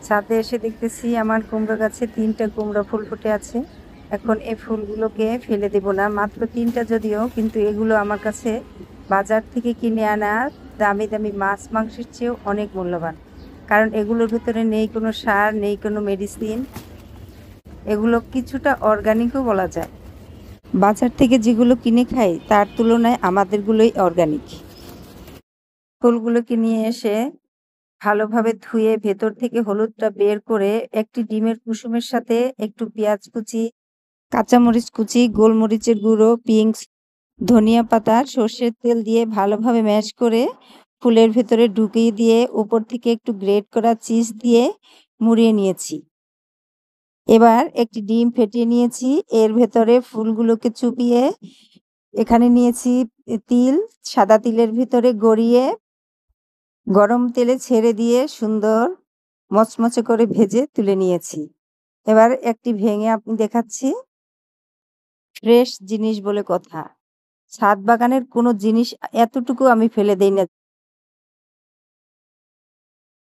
ছাদে এসে দেখতেছি আমার কুমড়ো গাছে ৩টা কুমড়ো ফুল ফুটে আছে। এখন এই ফুলগুলোকে ফেলে দেব না। মাত্র ৩টা যদিও, কিন্তু এগুলো আমার কাছে বাজার থেকে কিনে আনা দামি, দামি মাছ মাংসের চেয়েও অনেক মূল্যবান। কারণ এগুলোর ভেতরে নেই কোনো সার, নেই কোনো মেডিসিন। এগুলো কিছুটা অর্গানিকও বলা যায়। বাজার থেকে যেগুলো কিনে খাই তার তুলনায় আমাদেরগুলোই অর্গানিক। ফুলগুলোকে নিয়ে এসে ভালোভাবে ধুয়ে ভেতর থেকে হলুদটা বের করে একটি ডিমের কুসুমের সাথে একটু পেঁয়াজ কুচি, কাঁচামরিচ কুচি, গোলমরিচের গুঁড়ো, পিংস, ধনিয়া পাতা, সর্ষের তেল দিয়ে ভালোভাবে ম্যাশ করে ফুলের ভেতরে ঢুকিয়ে দিয়ে উপর থেকে একটু গ্রেট করা চিজ দিয়ে মুড়িয়ে নিয়েছি। এবার একটি ডিম ফেটিয়ে নিয়েছি। এর ভেতরে ফুলগুলোকে চুবিয়ে এখানে নিয়েছি তিল, সাদা তিলের ভিতরে গড়িয়ে গরম তেলে ছেড়ে দিয়ে সুন্দর মচমচে করে ভেজে তুলে নিয়েছি। এবার একটি ভেঙে দেখাচ্ছি। ফ্রেশ জিনিস বলে কথা। ছাদ বাগানের কোনো জিনিস এতটুকু আমি ফেলে দেই না